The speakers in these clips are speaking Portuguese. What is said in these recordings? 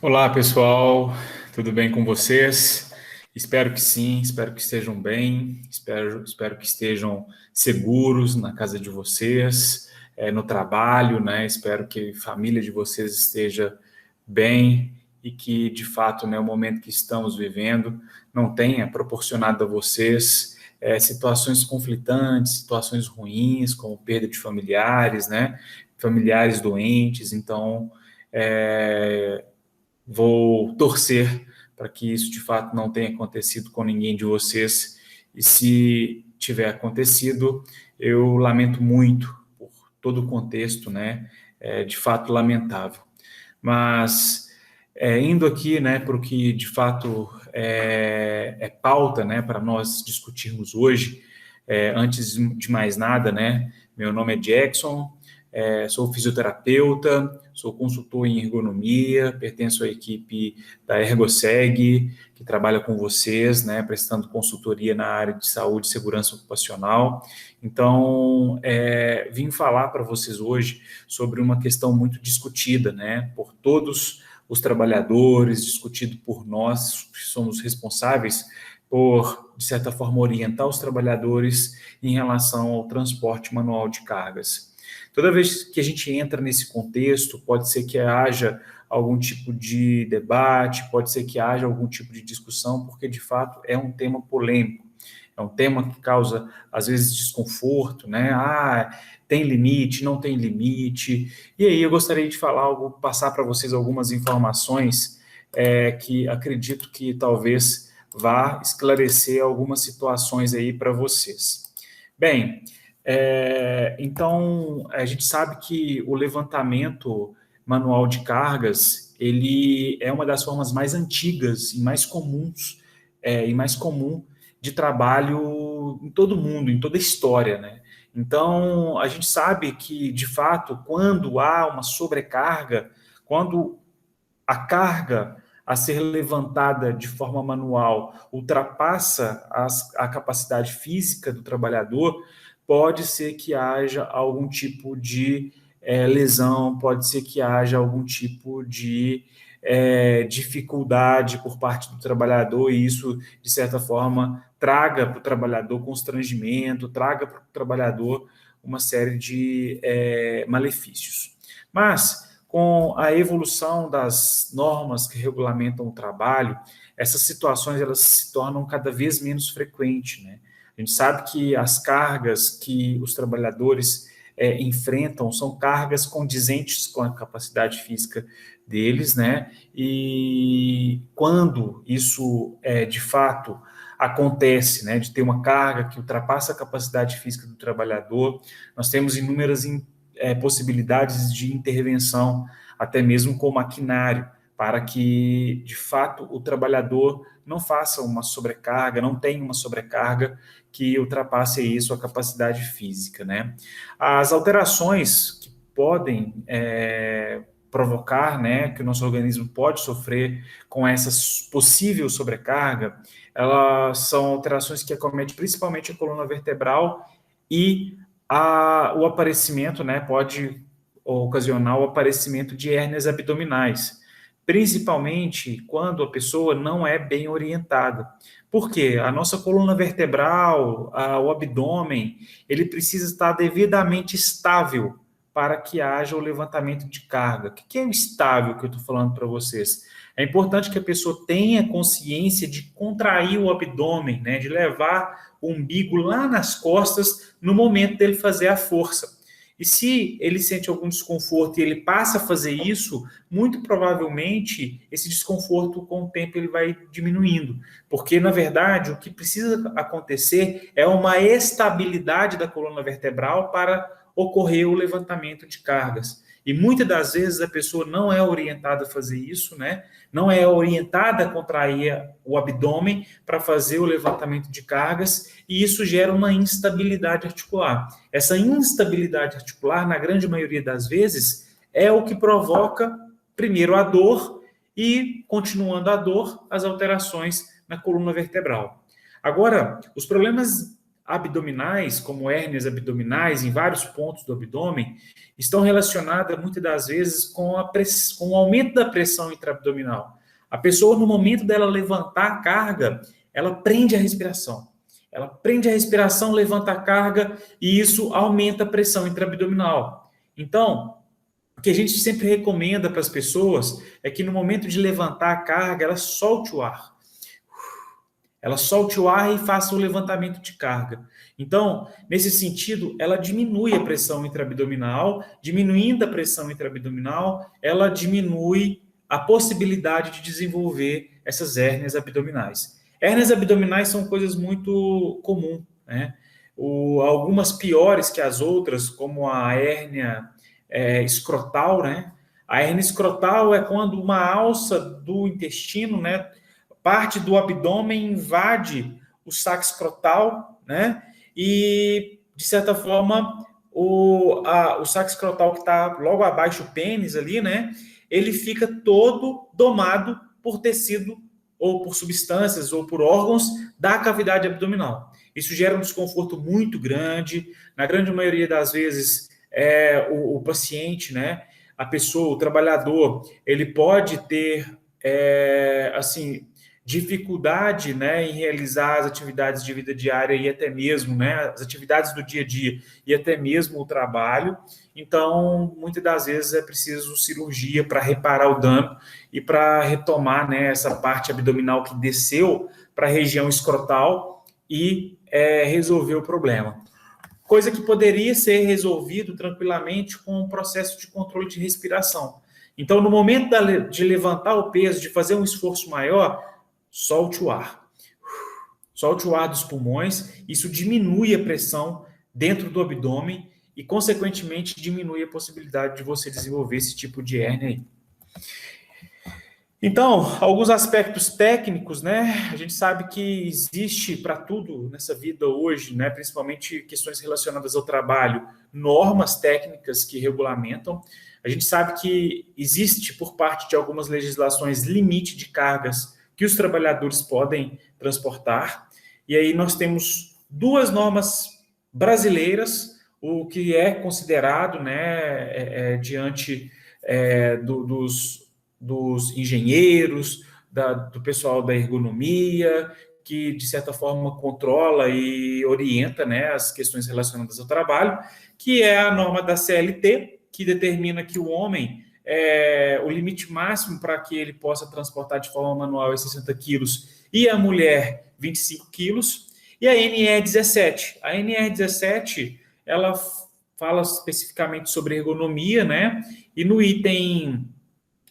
Olá, pessoal, tudo bem com vocês? Espero que sim, espero que estejam bem, espero que estejam seguros na casa de vocês, no trabalho, né? Espero que a família de vocês esteja bem e que, de fato, né, o momento que estamos vivendo não tenha proporcionado a vocês situações conflitantes, situações ruins, como perda de familiares, né? Familiares doentes, então. é, Vou torcer para que isso de fato não tenha acontecido com ninguém de vocês. E se tiver acontecido, eu lamento muito por todo o contexto, né? É de fato lamentável. Mas indo aqui, né, para o que de fato é pauta, né, para nós discutirmos hoje. Antes de mais nada, né, meu nome é Jackson, sou fisioterapeuta, sou consultor em ergonomia, pertenço à equipe da ErgoSeg, que trabalha com vocês, né, prestando consultoria na área de saúde e segurança ocupacional. Então, vim falar para vocês hoje sobre uma questão muito discutida, né, por todos os trabalhadores, discutido por nós, que somos responsáveis por, de certa forma, orientar os trabalhadores em relação ao transporte manual de cargas. Toda vez que a gente entra nesse contexto, pode ser que haja algum tipo de debate, pode ser que haja algum tipo de discussão, porque de fato é um tema polêmico, é um tema que causa, às vezes, desconforto, né? Tem limite, não tem limite. E aí eu gostaria de falar algo, passar para vocês algumas informações que acredito que talvez vá esclarecer algumas situações aí para vocês. Bem, então a gente sabe que o levantamento manual de cargas ele é uma das formas mais antigas e mais comuns e mais comum de trabalho em todo mundo, em toda a história, né? Então a gente sabe que de fato quando há uma sobrecarga, quando a carga a ser levantada de forma manual ultrapassa a capacidade física do trabalhador, pode ser que haja algum tipo de lesão, pode ser que haja algum tipo de dificuldade por parte do trabalhador, e isso, de certa forma, traga para o trabalhador constrangimento, traga para o trabalhador uma série de malefícios. Mas, com a evolução das normas que regulamentam o trabalho, essas situações elas se tornam cada vez menos frequentes, né? A gente sabe que as cargas que os trabalhadores enfrentam são cargas condizentes com a capacidade física deles, né? E quando isso de fato acontece, né, de ter uma carga que ultrapassa a capacidade física do trabalhador, nós temos inúmeras possibilidades de intervenção, até mesmo com maquinário, para que, de fato, o trabalhador não faça uma sobrecarga, não tenha uma sobrecarga que ultrapasse aí sua capacidade física, né? As alterações que podem provocar, né, que o nosso organismo pode sofrer com essa possível sobrecarga, elas são alterações que acometem principalmente a coluna vertebral e o aparecimento, né, pode ocasionar o aparecimento de hérnias abdominais, principalmente quando a pessoa não é bem orientada. Por quê? A nossa coluna vertebral, o abdômen, ele precisa estar devidamente estável para que haja o levantamento de carga. O que é o estável que eu estou falando para vocês? É importante que a pessoa tenha consciência de contrair o abdômen, né, de levar o umbigo lá nas costas no momento dele fazer a força. E se ele sente algum desconforto e ele passa a fazer isso, muito provavelmente esse desconforto com o tempo ele vai diminuindo. Porque, na verdade, o que precisa acontecer é uma estabilidade da coluna vertebral para ocorrer o levantamento de cargas. E muitas das vezes a pessoa não é orientada a fazer isso, né? Não é orientada a contrair o abdômen para fazer o levantamento de cargas, e isso gera uma instabilidade articular. Essa instabilidade articular, na grande maioria das vezes, é o que provoca, primeiro, a dor e, continuando a dor, as alterações na coluna vertebral. Agora, os problemas abdominais, como hérnias abdominais, em vários pontos do abdômen, estão relacionadas muitas das vezes com o aumento da pressão intraabdominal. A pessoa, no momento dela levantar a carga, ela prende a respiração. Ela prende a respiração, levanta a carga e isso aumenta a pressão intraabdominal. Então, o que a gente sempre recomenda para as pessoas é que no momento de levantar a carga, ela solte o ar. Ela solte o ar e faça o levantamento de carga. Então, nesse sentido, ela diminui a pressão intraabdominal, diminuindo a pressão intraabdominal, ela diminui a possibilidade de desenvolver essas hérnias abdominais. Hérnias abdominais são coisas muito comuns, né? Algumas piores que as outras, como a hérnia escrotal, né? A hérnia escrotal é quando uma alça do intestino, né, parte do abdômen invade o saco escrotal, né? E, de certa forma, o saco escrotal que está logo abaixo do pênis ali, né? Ele fica todo domado por tecido ou por substâncias ou por órgãos da cavidade abdominal. Isso gera um desconforto muito grande. Na grande maioria das vezes, o paciente, né? A pessoa, o trabalhador, ele pode ter, assim, dificuldade, né, em realizar as atividades de vida diária e até mesmo, né, as atividades do dia a dia e até mesmo o trabalho. Então, muitas das vezes é preciso cirurgia para reparar o dano e para retomar, né, essa parte abdominal que desceu para a região escrotal e resolver o problema. Coisa que poderia ser resolvido tranquilamente com um processo de controle de respiração. Então, no momento de levantar o peso, de fazer um esforço maior, solte o ar. Solte o ar dos pulmões, isso diminui a pressão dentro do abdômen e, consequentemente, diminui a possibilidade de você desenvolver esse tipo de hérnia aí. Então, alguns aspectos técnicos, né? A gente sabe que existe para tudo nessa vida hoje, né? Principalmente questões relacionadas ao trabalho, normas técnicas que regulamentam. A gente sabe que existe, por parte de algumas legislações, limite de cargas que os trabalhadores podem transportar. E aí nós temos duas normas brasileiras, o que é considerado, né, diante dos engenheiros, do pessoal da ergonomia, que, de certa forma, controla e orienta, né, as questões relacionadas ao trabalho, que é a norma da CLT, que determina que o homem, o limite máximo para que ele possa transportar de forma manual é 60 quilos e a mulher 25 quilos, e a NR17. A NR17, ela fala especificamente sobre ergonomia, né, e no item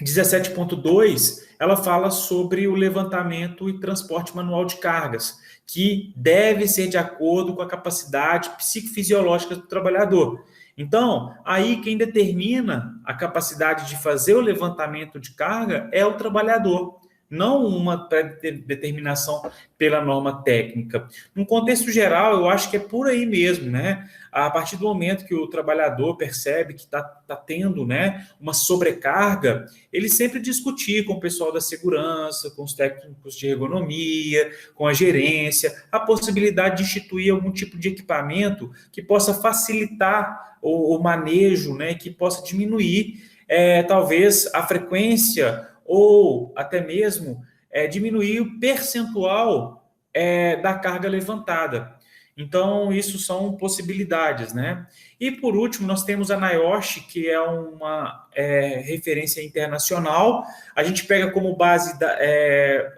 17.2, ela fala sobre o levantamento e transporte manual de cargas, que deve ser de acordo com a capacidade psicofisiológica do trabalhador. Então, aí quem determina a capacidade de fazer o levantamento de carga é o trabalhador, não uma determinação pela norma técnica. No contexto geral, eu acho que é por aí mesmo, né? A partir do momento que o trabalhador percebe que está tendo, né, uma sobrecarga, ele sempre discutir com o pessoal da segurança, com os técnicos de ergonomia, com a gerência, a possibilidade de instituir algum tipo de equipamento que possa facilitar o manejo, né, que possa diminuir, talvez, a frequência ou até mesmo diminuir o percentual da carga levantada. Então, isso são possibilidades, né? E, por último, nós temos a NIOSH, que é uma referência internacional. A gente pega como base,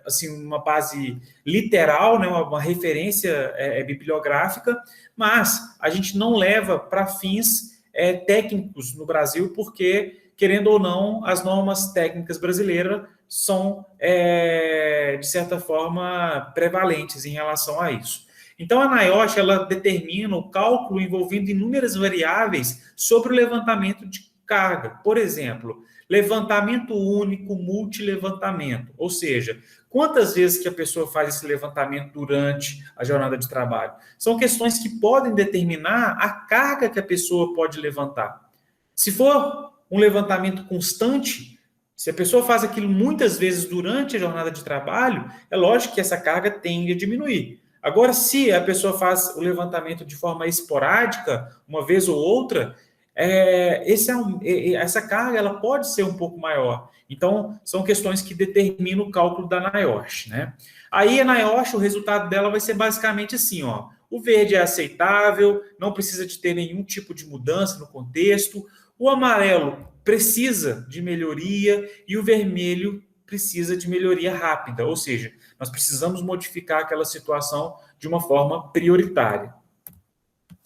assim, uma base literal, né? Uma referência bibliográfica, mas a gente não leva para fins técnicos no Brasil, porque, querendo ou não, as normas técnicas brasileiras são, de certa forma, prevalentes em relação a isso. Então, a NIOSH, ela determina o cálculo envolvendo inúmeras variáveis sobre o levantamento de carga. Por exemplo, levantamento único, multilevantamento. Ou seja, quantas vezes que a pessoa faz esse levantamento durante a jornada de trabalho? São questões que podem determinar a carga que a pessoa pode levantar. Se for um levantamento constante, se a pessoa faz aquilo muitas vezes durante a jornada de trabalho, é lógico que essa carga tende a diminuir. Agora, se a pessoa faz o levantamento de forma esporádica, uma vez ou outra, essa carga ela pode ser um pouco maior. Então, são questões que determinam o cálculo da NIOSH, né? Aí a NIOSH, o resultado dela vai ser basicamente assim, ó. O verde é aceitável, não precisa de ter nenhum tipo de mudança no contexto. O amarelo precisa de melhoria e o vermelho precisa de melhoria rápida, ou seja, nós precisamos modificar aquela situação de uma forma prioritária.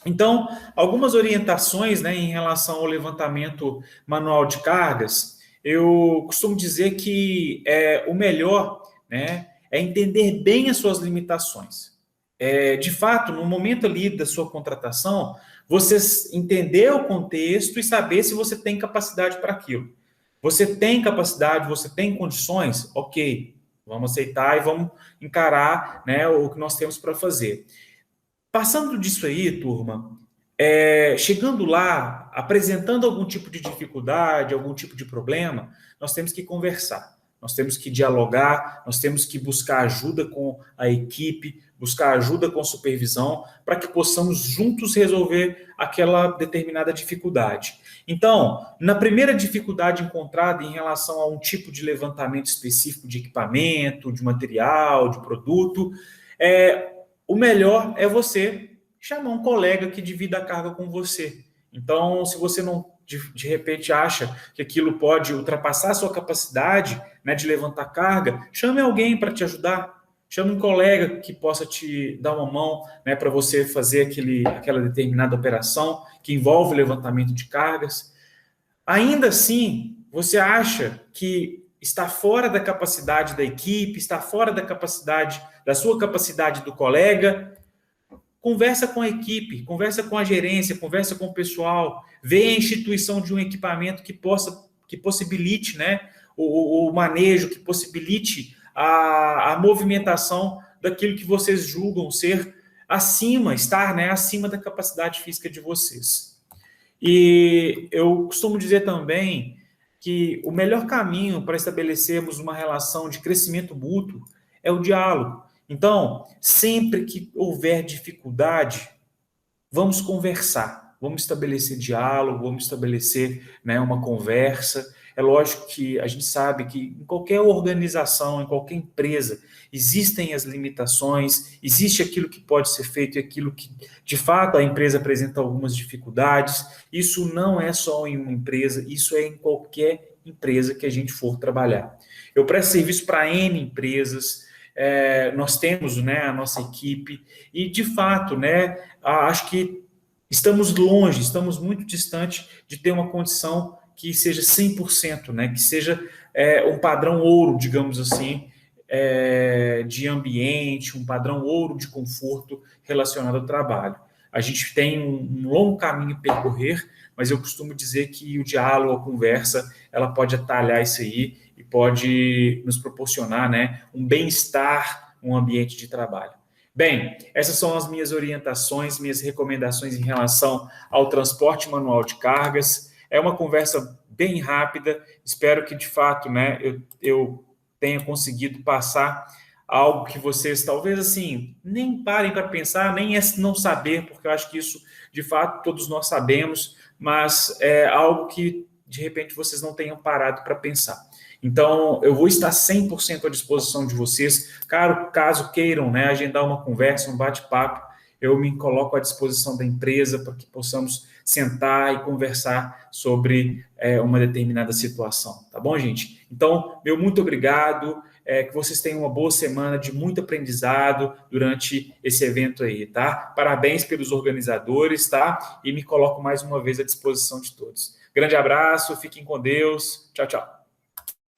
Então, algumas orientações, né, em relação ao levantamento manual de cargas, eu costumo dizer que o melhor, né, é entender bem as suas limitações. De fato, no momento ali da sua contratação, você entender o contexto e saber se você tem capacidade para aquilo. Você tem capacidade, você tem condições? Ok, vamos aceitar e vamos encarar, né, o que nós temos para fazer. Passando disso aí, turma, chegando lá, apresentando algum tipo de dificuldade, algum tipo de problema, nós temos que conversar, nós temos que dialogar, nós temos que buscar ajuda com a equipe, buscar ajuda com a supervisão, para que possamos juntos resolver aquela determinada dificuldade. Então, na primeira dificuldade encontrada em relação a um tipo de levantamento específico de equipamento, de material, de produto, o melhor é você chamar um colega que divida a carga com você. Então, se você não, de repente, acha que aquilo pode ultrapassar a sua capacidade, né, de levantar carga, chame alguém para te ajudar. Chame um colega que possa te dar uma mão, né, para você fazer aquela determinada operação que envolve o levantamento de cargas. Ainda assim, você acha que está fora da capacidade da equipe, está fora da sua capacidade do colega, conversa com a equipe, conversa com a gerência, conversa com o pessoal, vê a instituição de um equipamento que possibilite, né, o manejo, que possibilite a movimentação daquilo que vocês julgam ser estar, né, acima da capacidade física de vocês. E eu costumo dizer também que o melhor caminho para estabelecermos uma relação de crescimento mútuo é o diálogo. Então, sempre que houver dificuldade, vamos conversar, vamos estabelecer diálogo, vamos estabelecer, né, uma conversa. É lógico que a gente sabe que em qualquer organização, em qualquer empresa, existem as limitações, existe aquilo que pode ser feito e aquilo que, de fato, a empresa apresenta algumas dificuldades. Isso não é só em uma empresa, isso é em qualquer empresa que a gente for trabalhar. Eu presto serviço para N empresas, nós temos, né, a nossa equipe e, de fato, né, acho que estamos longe, estamos muito distante de ter uma condição que seja 100%, né, que seja um padrão ouro, digamos assim, de ambiente, um padrão ouro de conforto relacionado ao trabalho. A gente tem um longo caminho a percorrer, mas eu costumo dizer que o diálogo, a conversa, ela pode atalhar isso aí e pode nos proporcionar, né, um bem-estar, um ambiente de trabalho. Bem, essas são as minhas orientações, minhas recomendações em relação ao transporte manual de cargas. É uma conversa bem rápida, espero que, de fato, né, eu tenha conseguido passar algo que vocês, talvez, assim, nem parem para pensar, nem não saber, porque eu acho que isso, de fato, todos nós sabemos, mas é algo que, de repente, vocês não tenham parado para pensar. Então, eu vou estar 100% à disposição de vocês. Caso queiram, né, agendar uma conversa, um bate-papo, eu me coloco à disposição da empresa para que possamos sentar e conversar sobre uma determinada situação. Tá bom, gente? Então, meu muito obrigado. Que vocês tenham uma boa semana de muito aprendizado durante esse evento aí, tá? Parabéns pelos organizadores, tá? E me coloco mais uma vez à disposição de todos. Grande abraço, fiquem com Deus. Tchau, tchau.